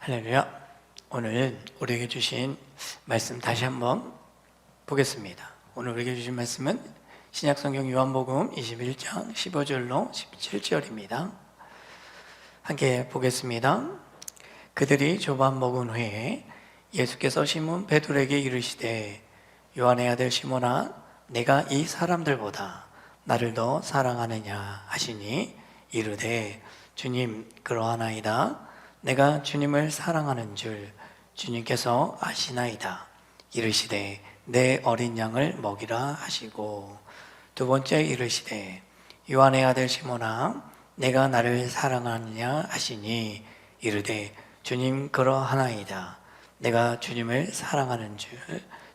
할렐루야. 오늘 우리에게 주신 말씀 다시 한번 보겠습니다. 오늘 우리에게 주신 말씀은 신약성경 요한복음 21장 15절로 17절입니다. 함께 보겠습니다. 그들이 조반 먹은 후에 예수께서 시몬 베드로에게 이르시되 요한의 아들 시몬아 내가 이 사람들보다 나를 더 사랑하느냐 하시니 이르되 주님 그러하나이다. 내가 주님을 사랑하는 줄 주님께서 아시나이다. 이르시되 내 어린 양을 먹이라 하시고 두 번째 이르시되 요한의 아들 시몬아 내가 나를 사랑하느냐 하시니 이르되 주님 그러하나이다. 내가 주님을 사랑하는 줄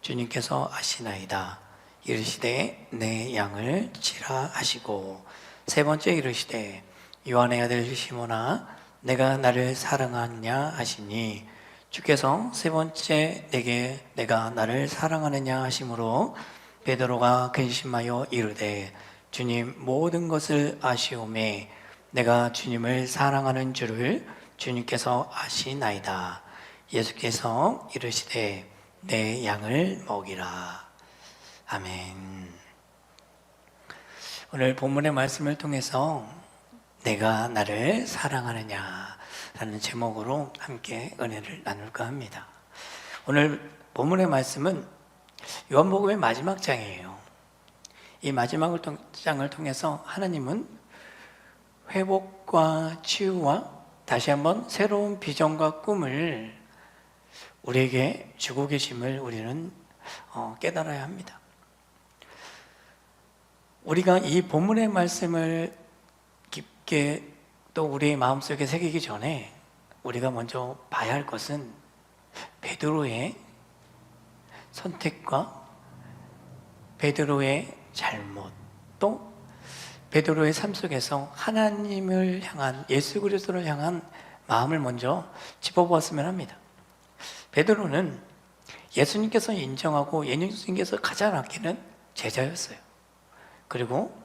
주님께서 아시나이다. 이르시되 내 양을 치라 하시고 세 번째 이르시되 요한의 아들 시몬아 내가 나를 사랑하느냐 하시니 주께서 세 번째 내게 내가 나를 사랑하느냐 하심으로 베드로가 근심하여 이르되 주님 모든 것을 아시오매 내가 주님을 사랑하는 줄을 주님께서 아시나이다. 예수께서 이르시되 내 양을 먹이라. 아멘. 오늘 본문의 말씀을 통해서 내가 나를 사랑하느냐 라는 제목으로 함께 은혜를 나눌까 합니다. 오늘 본문의 말씀은 요한복음의 마지막 장이에요. 이 마지막 장을 통해서 하나님은 회복과 치유와 다시 한번 새로운 비전과 꿈을 우리에게 주고 계심을 우리는 깨달아야 합니다. 우리가 이 본문의 말씀을 깊게 또 우리의 마음속에 새기기 전에 우리가 먼저 봐야 할 것은 베드로의 선택과 베드로의 잘못, 또 베드로의 삶 속에서 하나님을 향한, 예수 그리스도를 향한 마음을 먼저 짚어보았으면 합니다. 베드로는 예수님께서 인정하고 예수님께서 가장 아끼는 제자였어요. 그리고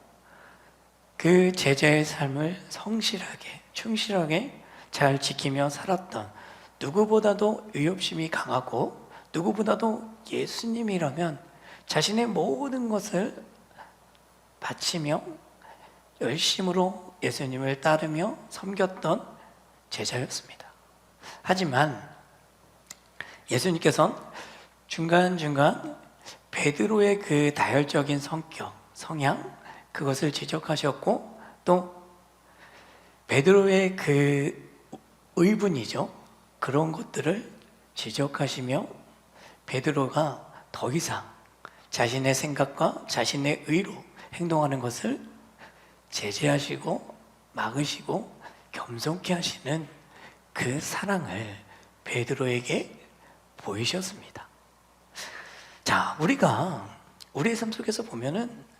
그 제자의 삶을 성실하게, 충실하게 잘 지키며 살았던, 누구보다도 의협심이 강하고 누구보다도 예수님이라면 자신의 모든 것을 바치며 열심으로 예수님을 따르며 섬겼던 제자였습니다. 하지만 예수님께서는 중간중간 베드로의 그 다혈적인 성격, 성향, 그것을 지적하셨고 또 베드로의 그 의분이죠. 그런 것들을 지적하시며 베드로가 더 이상 자신의 생각과 자신의 의로 행동하는 것을 제재하시고 막으시고 겸손케 하시는 그 사랑을 베드로에게 보이셨습니다. 자, 우리가 우리의 삶 속에서 보면은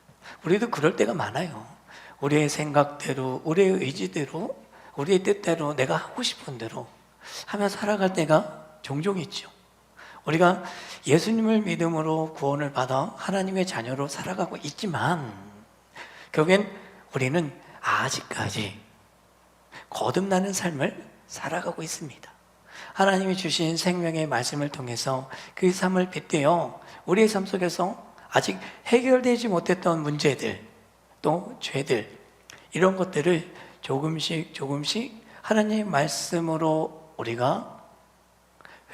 우리도 그럴 때가 많아요. 우리의 생각대로, 우리의 의지대로, 우리의 뜻대로, 내가 하고 싶은 대로 하며 살아갈 때가 종종 있죠. 우리가 예수님을 믿음으로 구원을 받아 하나님의 자녀로 살아가고 있지만 결국엔 우리는 아직까지 거듭나는 삶을 살아가고 있습니다. 하나님이 주신 생명의 말씀을 통해서 그 삶을 빗대어 우리의 삶 속에서 아직 해결되지 못했던 문제들, 또 죄들, 이런 것들을 조금씩 하나님의 말씀으로 우리가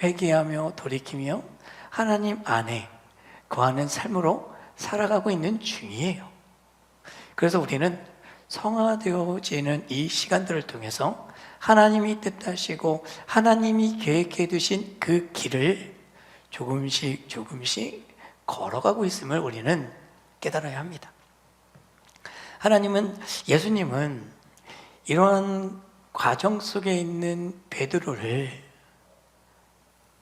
회개하며 돌이키며 하나님 안에 거하는 삶으로 살아가고 있는 중이에요. 그래서 우리는 성화되어지는 이 시간들을 통해서 하나님이 뜻하시고 하나님이 계획해 두신 그 길을 조금씩 걸어가고 있음을 우리는 깨달아야 합니다. 예수님은 이러한 과정 속에 있는 베드로를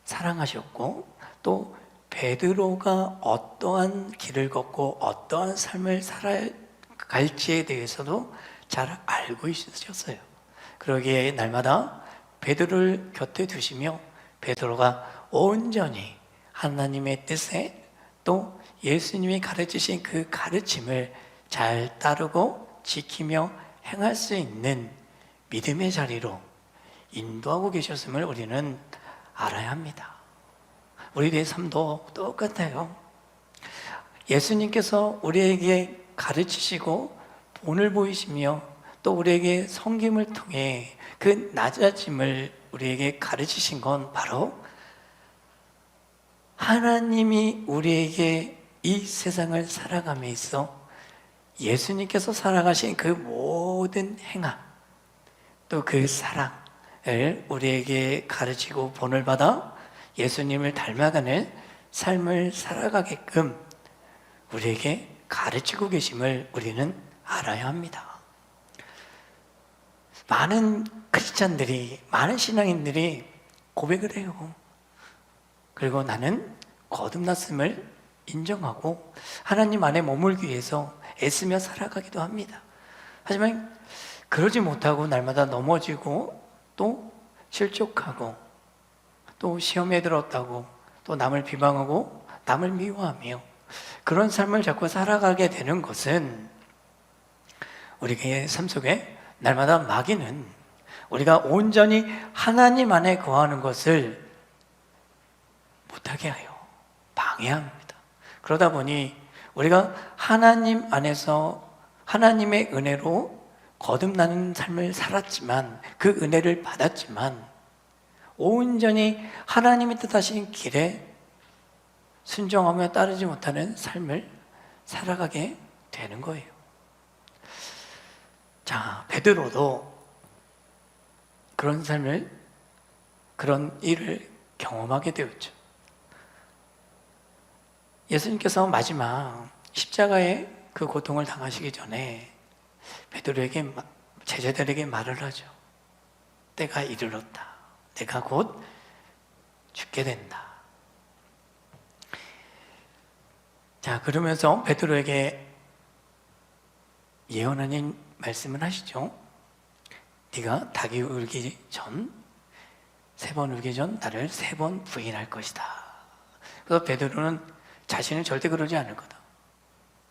사랑하셨고 또 베드로가 어떠한 길을 걷고 어떠한 삶을 살아갈지에 대해서도 잘 알고 있으셨어요. 그러기에 날마다 베드로를 곁에 두시며 베드로가 온전히 하나님의 뜻에 또 예수님이 가르치신 그 가르침을 잘 따르고 지키며 행할 수 있는 믿음의 자리로 인도하고 계셨음을 우리는 알아야 합니다. 우리의 삶도 똑같아요. 예수님께서 우리에게 가르치시고 본을 보이시며 또 우리에게 섬김을 통해 그 낮아짐을 우리에게 가르치신 건 바로 하나님이 우리에게 이 세상을 살아감에 있어 예수님께서 살아가신 그 모든 행함 또 그 사랑을 우리에게 가르치고 본을 받아 예수님을 닮아가는 삶을 살아가게끔 우리에게 가르치고 계심을 우리는 알아야 합니다. 많은 크리스찬들이, 많은 신앙인들이 고백을 해요. 그리고 나는 거듭났음을 인정하고 하나님 안에 머물기 위해서 애쓰며 살아가기도 합니다. 하지만 그러지 못하고 날마다 넘어지고 또 실족하고 또 시험에 들었다고 또 남을 비방하고 남을 미워하며 그런 삶을 자꾸 살아가게 되는 것은 우리의 삶 속에 날마다 마귀는 우리가 온전히 하나님 안에 거하는 것을 못하게 하여 방해합니다. 그러다 보니 우리가 하나님 안에서 하나님의 은혜로 거듭나는 삶을 살았지만 그 은혜를 받았지만 온전히 하나님이 뜻하신 길에 순종하며 따르지 못하는 삶을 살아가게 되는 거예요. 자, 베드로도 그런 삶을, 그런 일을 경험하게 되었죠. 예수님께서 마지막 십자가의 그 고통을 당하시기 전에 베드로에게, 제자들에게 말을 하죠. 때가 이르렀다. 내가 곧 죽게 된다. 자, 그러면서 베드로에게 예언 아닌 말씀을 하시죠. 네가 닭이 울기 전, 3번 울기 전 나를 3번 부인할 것이다. 그래서 베드로는 자신은 절대 그러지 않을 거다.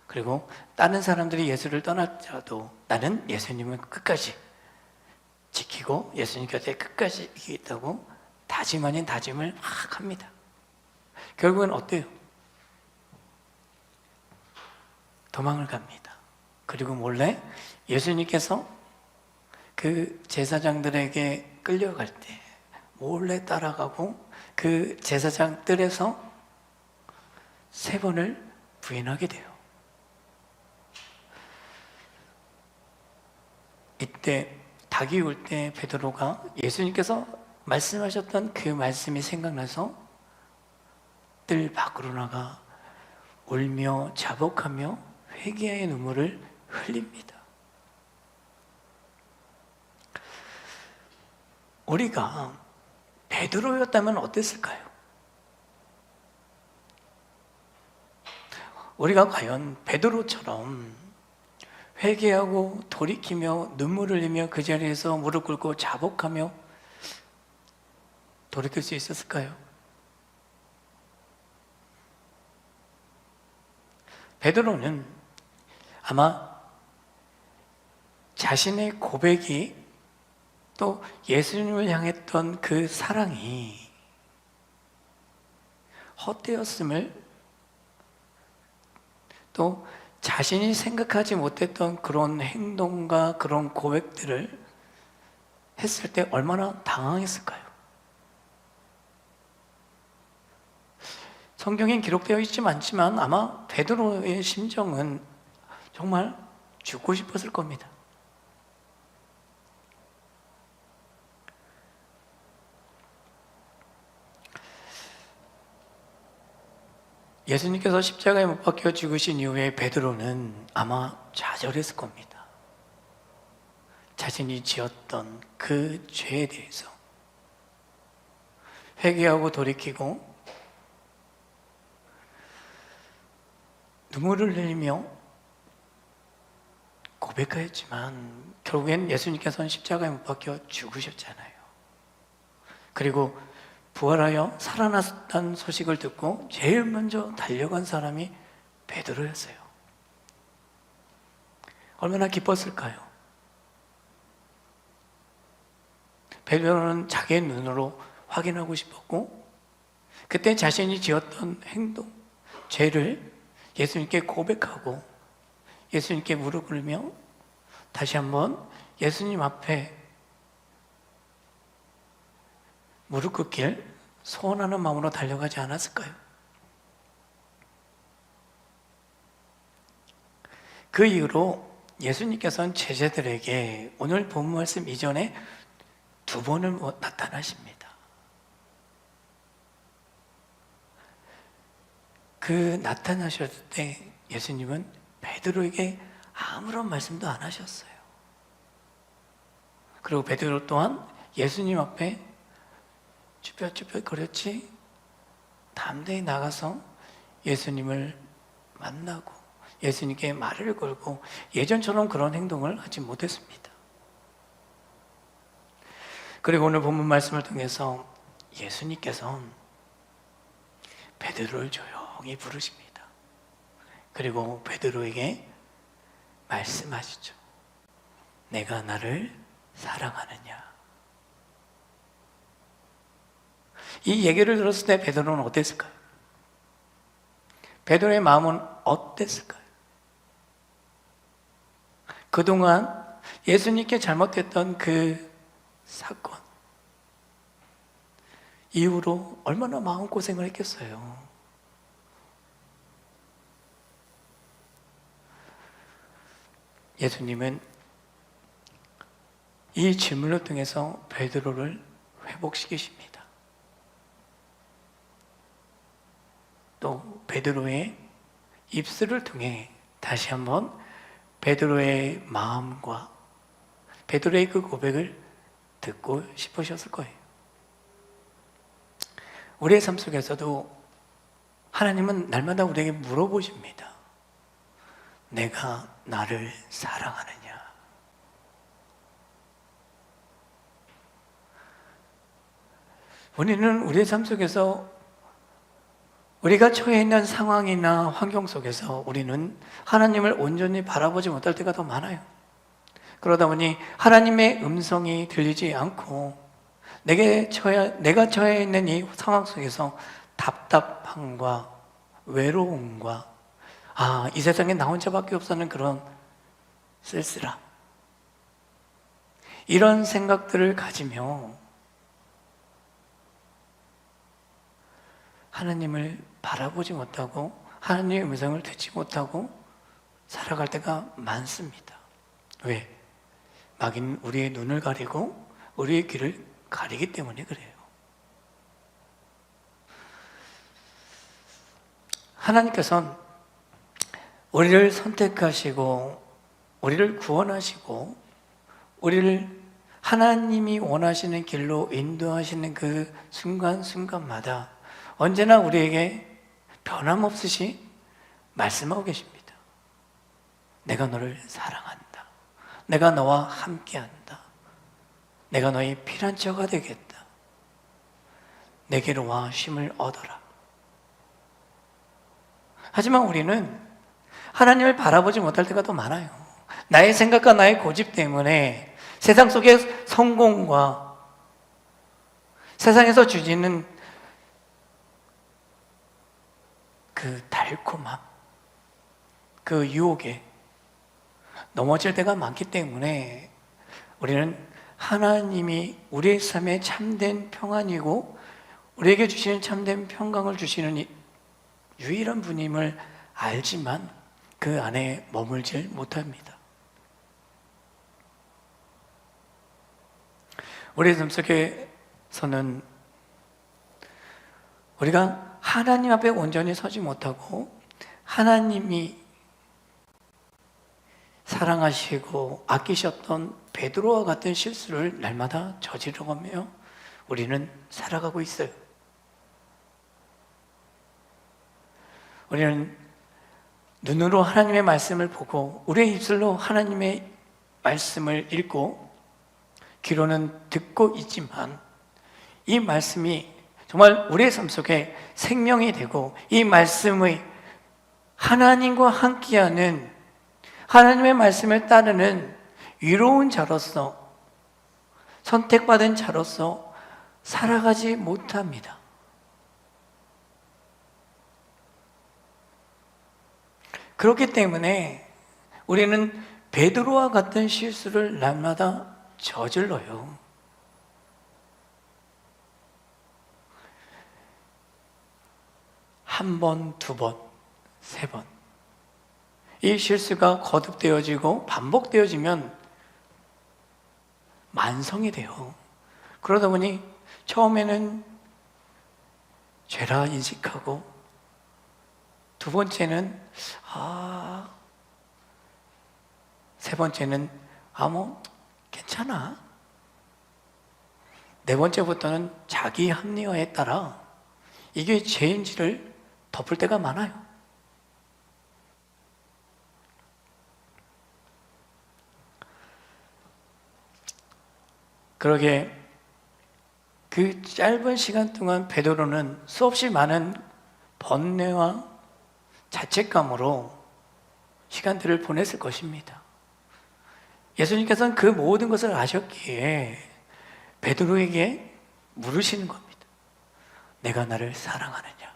그리고 다른 사람들이 예수를 떠났더라도 나는 예수님을 끝까지 지키고 예수님 곁에 끝까지 있다고 다짐 아닌 다짐을 막 합니다. 결국은 어때요? 도망을 갑니다. 그리고 몰래 예수님께서 그 제사장들에게 끌려갈 때 몰래 따라가고 그 제사장 뜰에서 3번을 부인하게 돼요. 이때 닭이 울 때 베드로가 예수님께서 말씀하셨던 그 말씀이 생각나서 뜰 밖으로 나가 울며 자복하며 회개의 눈물을 흘립니다. 우리가 베드로였다면 어땠을까요? 우리가 과연 베드로처럼 회개하고 돌이키며 눈물 흘리며 그 자리에서 무릎 꿇고 자복하며 돌이킬 수 있었을까요? 베드로는 아마 자신의 고백이 또 예수님을 향했던 그 사랑이 헛되었음을 또 자신이 생각하지 못했던 그런 행동과 그런 고백들을 했을 때 얼마나 당황했을까요? 성경엔 기록되어 있지 않지만 아마 베드로의 심정은 정말 죽고 싶었을 겁니다. 예수님께서 십자가에 못 박혀 죽으신 이후에 베드로는 아마 좌절했을 겁니다. 자신이 지었던 그 죄에 대해서 회개하고 돌이키고 눈물을 흘리며 고백하였지만 결국엔 예수님께서는 십자가에 못 박혀 죽으셨잖아요. 그리고 부활하여 살아났다는 소식을 듣고 제일 먼저 달려간 사람이 베드로였어요. 얼마나 기뻤을까요? 베드로는 자기의 눈으로 확인하고 싶었고, 그때 자신이 지었던 행동, 죄를 예수님께 고백하고 예수님께 무릎 꿇으며 다시 한번 예수님 앞에 무릎 꿇길 소원하는 마음으로 달려가지 않았을까요? 그 이후로 예수님께서는 제자들에게 오늘 본문 말씀 이전에 2번을 나타나십니다. 그 나타나셨을 때 예수님은 베드로에게 아무런 말씀도 안 하셨어요. 그리고 베드로 또한 예수님 앞에 쭈뼛쭈뼛거렸지 담대히 나가서 예수님을 만나고 예수님께 말을 걸고 예전처럼 그런 행동을 하지 못했습니다. 그리고 오늘 본문 말씀을 통해서 예수님께서 베드로를 조용히 부르십니다. 그리고 베드로에게 말씀하시죠. 내가 나를 사랑하느냐. 이 얘기를 들었을 때 베드로는 어땠을까요? 베드로의 마음은 어땠을까요? 그동안 예수님께 잘못했던 그 사건 이후로 얼마나 마음고생을 했겠어요. 예수님은 이 질문을 통해서 베드로를 회복시키십니다. 또 베드로의 입술을 통해 다시 한번 베드로의 마음과 베드로의 그 고백을 듣고 싶으셨을 거예요. 우리의 삶 속에서도 하나님은 날마다 우리에게 물어보십니다. 내가 나를 사랑하느냐? 우리는 우리의 삶 속에서 우리가 처해 있는 상황이나 환경 속에서 우리는 하나님을 온전히 바라보지 못할 때가 더 많아요. 그러다 보니 하나님의 음성이 들리지 않고 내가 처해 있는 이 상황 속에서 답답함과 외로움과 이 세상에 나 혼자밖에 없다는 그런 쓸쓸함, 이런 생각들을 가지며 하나님을 바라보지 못하고 하나님의 음성을 듣지 못하고 살아갈 때가 많습니다. 왜? 마귀는 우리의 눈을 가리고 우리의 귀를 가리기 때문에 그래요. 하나님께서는 우리를 선택하시고 우리를 구원하시고 우리를 하나님이 원하시는 길로 인도하시는 그 순간순간마다 언제나 우리에게 변함없이 말씀하고 계십니다. 내가 너를 사랑한다. 내가 너와 함께한다. 내가 너의 피난처가 되겠다. 내게로 와 쉼을 얻어라. 하지만 우리는 하나님을 바라보지 못할 때가 더 많아요. 나의 생각과 나의 고집 때문에 세상 속의 성공과 세상에서 주시는 그 달콤함, 그 유혹에 넘어질 때가 많기 때문에 우리는 하나님이 우리의 삶에 참된 평안이고 우리에게 주시는 참된 평강을 주시는 유일한 분임을 알지만 그 안에 머물질 못합니다. 우리의 삶 속에서는 우리가 하나님 앞에 온전히 서지 못하고 하나님이 사랑하시고 아끼셨던 베드로와 같은 실수를 날마다 저지르며 우리는 살아가고 있어요. 우리는 눈으로 하나님의 말씀을 보고 우리의 입술로 하나님의 말씀을 읽고 귀로는 듣고 있지만 이 말씀이 정말 우리의 삶 속에 생명이 되고 이 말씀의 하나님과 함께하는 하나님의 말씀을 따르는 위로운 자로서 선택받은 자로서 살아가지 못합니다. 그렇기 때문에 우리는 베드로와 같은 실수를 날마다 저질러요. 한 번, 두 번, 세 번. 이 실수가 거듭되어지고 반복되어지면 만성이 돼요. 그러다 보니 처음에는 죄라 인식하고, 두 번째는 세 번째는 뭐 괜찮아, 네 번째부터는 자기 합리화에 따라 이게 죄인지를 덮을 때가 많아요. 그러게 그 짧은 시간 동안 베드로는 수없이 많은 번뇌와 자책감으로 시간들을 보냈을 것입니다. 예수님께서는 그 모든 것을 아셨기에 베드로에게 물으시는 겁니다. 내가 나를 사랑하느냐?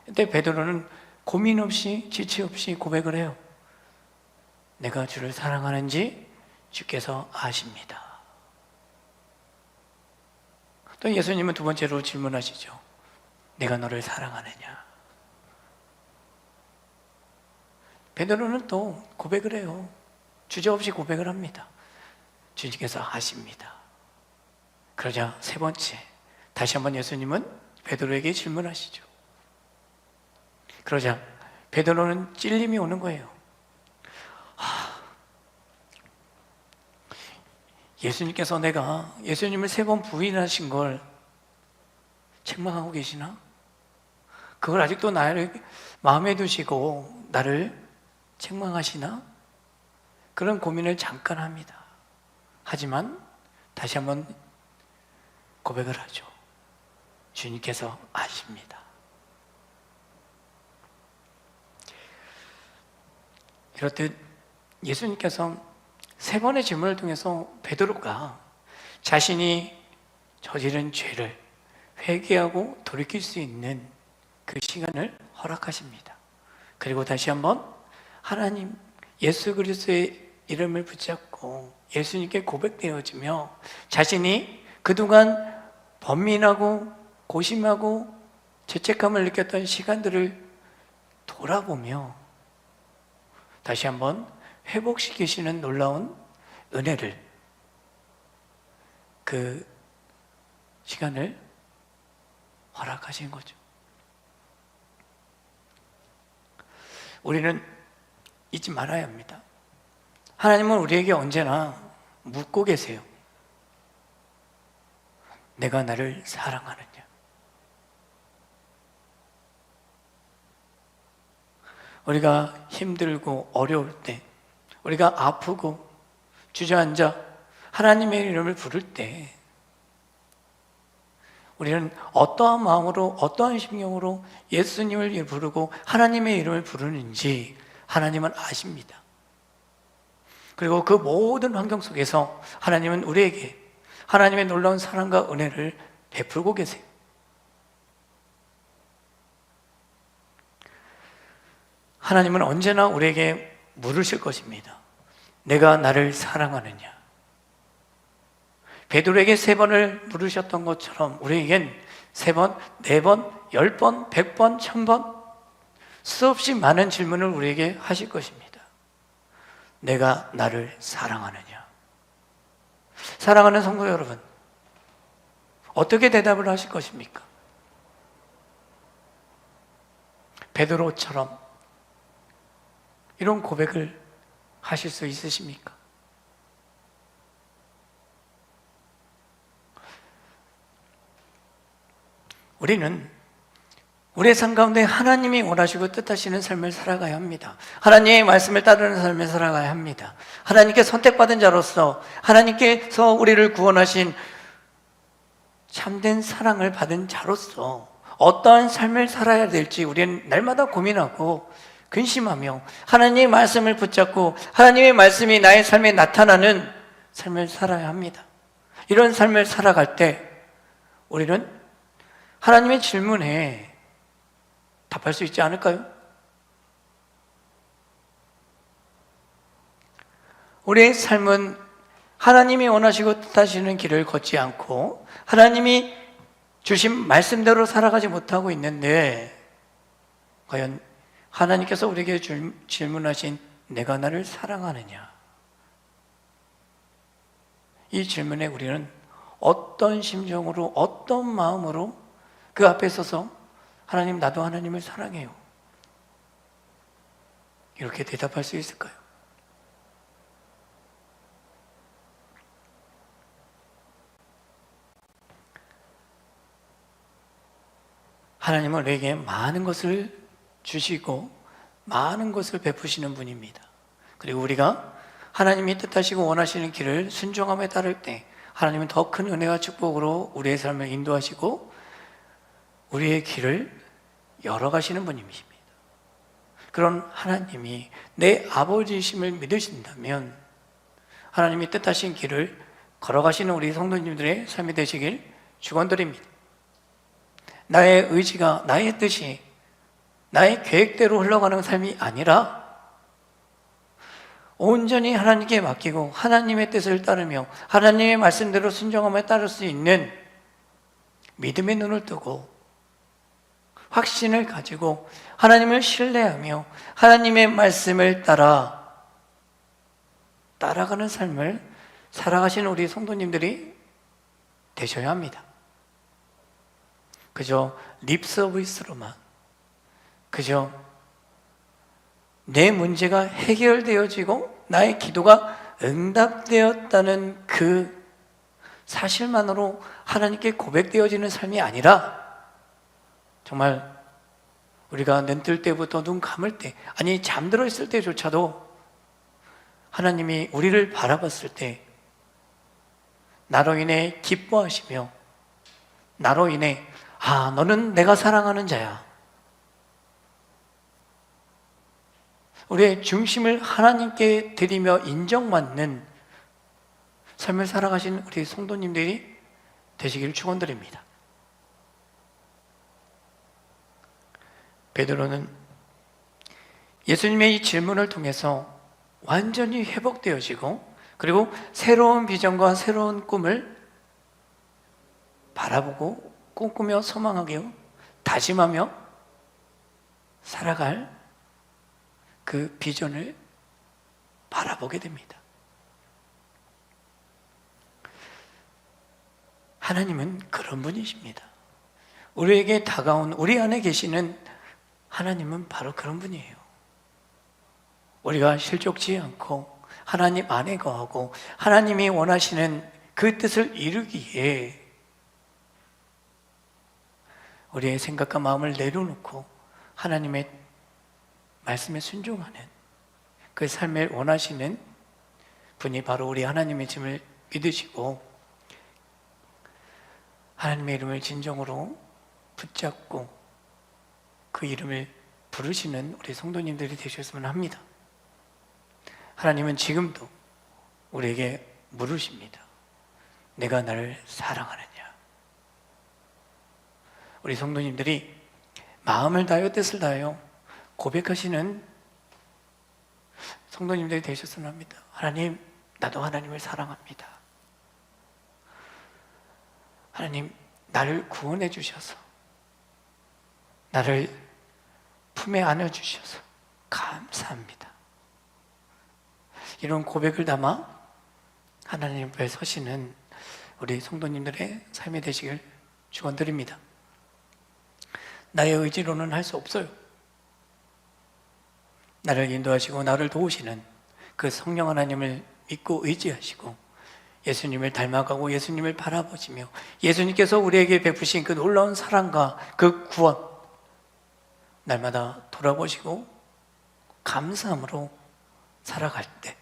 근데 베드로는 고민 없이 지체 없이 고백을 해요. 내가 주를 사랑하는지 주께서 아십니다. 또 예수님은 두 번째로 질문하시죠. 내가 너를 사랑하느냐? 베드로는 또 고백을 해요. 주저없이 고백을 합니다. 주님께서 아십니다. 그러자 세 번째, 다시 한번 예수님은 베드로에게 질문하시죠. 그러자 베드로는 찔림이 오는 거예요. 예수님께서 내가 예수님을 세 번 부인하신 걸 책망하고 계시나? 그걸 아직도 나를 마음에 두시고 나를 책망하시나? 그런 고민을 잠깐 합니다. 하지만 다시 한번 고백을 하죠. 주님께서 아십니다. 이렇듯 예수님께서 세 번의 질문을 통해서 베드로가 자신이 저지른 죄를 회개하고 돌이킬 수 있는 그 시간을 허락하십니다. 그리고 다시 한번 하나님 예수 그리스도의 이름을 붙잡고 예수님께 고백되어지며 자신이 그동안 번민하고 고심하고 죄책감을 느꼈던 시간들을 돌아보며 다시 한번 회복시키시는 놀라운 은혜를, 그 시간을 허락하신 거죠. 우리는 잊지 말아야 합니다. 하나님은 우리에게 언제나 묻고 계세요. 내가 나를 사랑하느냐? 우리가 힘들고 어려울 때, 우리가 아프고 주저앉아 하나님의 이름을 부를 때 우리는 어떠한 마음으로 어떠한 심경으로 예수님을 부르고 하나님의 이름을 부르는지 하나님은 아십니다. 그리고 그 모든 환경 속에서 하나님은 우리에게 하나님의 놀라운 사랑과 은혜를 베풀고 계세요. 하나님은 언제나 우리에게 물으실 것입니다. 내가 나를 사랑하느냐? 베드로에게 세 번을 물으셨던 것처럼 우리에겐 세 번, 네 번, 10번, 100번, 1000번 수없이 많은 질문을 우리에게 하실 것입니다. 내가 나를 사랑하느냐? 사랑하는 성도 여러분, 어떻게 대답을 하실 것입니까? 베드로처럼 이런 고백을 하실 수 있으십니까? 우리는 우리의 삶 가운데 하나님이 원하시고 뜻하시는 삶을 살아가야 합니다. 하나님의 말씀을 따르는 삶을 살아가야 합니다. 하나님께 선택받은 자로서 하나님께서 우리를 구원하신 참된 사랑을 받은 자로서 어떠한 삶을 살아야 될지 우리는 날마다 고민하고 근심하며 하나님의 말씀을 붙잡고 하나님의 말씀이 나의 삶에 나타나는 삶을 살아야 합니다. 이런 삶을 살아갈 때 우리는 하나님의 질문에 답할 수 있지 않을까요? 우리의 삶은 하나님이 원하시고 뜻하시는 길을 걷지 않고 하나님이 주신 말씀대로 살아가지 못하고 있는데, 과연 하나님께서 우리에게 질문하신 내가 나를 사랑하느냐, 이 질문에 우리는 어떤 심정으로, 어떤 마음으로 그 앞에 서서 하나님, 나도 하나님을 사랑해요, 이렇게 대답할 수 있을까요? 하나님은 우리에게 많은 것을 주시고 많은 것을 베푸시는 분입니다. 그리고 우리가 하나님이 뜻하시고 원하시는 길을 순종함에 따를 때 하나님은 더 큰 은혜와 축복으로 우리의 삶을 인도하시고 우리의 길을 열어가시는 분이십니다. 그런 하나님이 내 아버지이심을 믿으신다면 하나님이 뜻하신 길을 걸어가시는 우리 성도님들의 삶이 되시길 축원드립니다. 나의 의지가, 나의 뜻이, 나의 계획대로 흘러가는 삶이 아니라 온전히 하나님께 맡기고 하나님의 뜻을 따르며 하나님의 말씀대로 순종함에 따를 수 있는 믿음의 눈을 뜨고 확신을 가지고 하나님을 신뢰하며 하나님의 말씀을 따라가는 삶을 살아가시는 우리 성도님들이 되셔야 합니다. 그저 립 서비스로만, 그저 내 문제가 해결되어지고 나의 기도가 응답되었다는 그 사실만으로 하나님께 고백되어지는 삶이 아니라, 정말 우리가 눈 뜰 때부터 눈 감을 때, 아니 잠들어 있을 때조차도 하나님이 우리를 바라봤을 때 나로 인해 기뻐하시며 나로 인해 너는 내가 사랑하는 자야, 우리의 중심을 하나님께 드리며 인정받는 삶을 살아가신 우리 성도님들이 되시기를 축원드립니다. 베드로는 예수님의 이 질문을 통해서 완전히 회복되어지고 그리고 새로운 비전과 새로운 꿈을 바라보고 꿈꾸며 소망하며 다짐하며 살아갈 그 비전을 바라보게 됩니다. 하나님은 그런 분이십니다. 우리에게 다가온, 우리 안에 계시는 하나님은 바로 그런 분이에요. 우리가 실족지 않고 하나님 안에 거하고 하나님이 원하시는 그 뜻을 이루기에 우리의 생각과 마음을 내려놓고 하나님의 말씀에 순종하는 그 삶을 원하시는 분이 바로 우리 하나님의 짐을 믿으시고 하나님의 이름을 진정으로 붙잡고 그 이름을 부르시는 우리 성도님들이 되셨으면 합니다. 하나님은 지금도 우리에게 물으십니다. 내가 나를 사랑하느냐? 우리 성도님들이 마음을 다하여 뜻을 다하여 고백하시는 성도님들이 되셨으면 합니다. 하나님, 나도 하나님을 사랑합니다. 하나님, 나를 구원해 주셔서 나를 품에 안아 주셔서 감사합니다. 이런 고백을 담아 하나님 앞에 서시는 우리 성도님들의 삶이 되시길 축원드립니다. 나의 의지로는 할 수 없어요. 나를 인도하시고 나를 도우시는 그 성령 하나님을 믿고 의지하시고 예수님을 닮아가고 예수님을 바라보시며 예수님께서 우리에게 베푸신 그 놀라운 사랑과 그 구원 날마다 돌아보시고 감사함으로 살아갈 때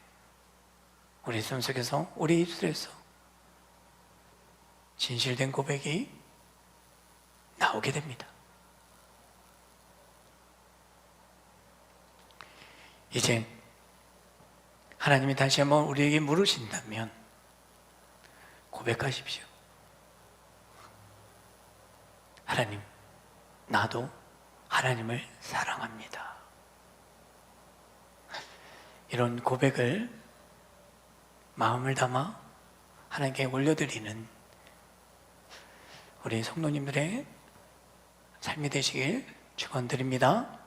우리 삶 속에서 우리 입술에서 진실된 고백이 나오게 됩니다. 이제 하나님이 다시 한번 우리에게 물으신다면 고백하십시오. 하나님, 나도 하나님을 사랑합니다. 이런 고백을 마음을 담아 하나님께 올려드리는 우리 성도님들의 삶이 되시길 축원드립니다.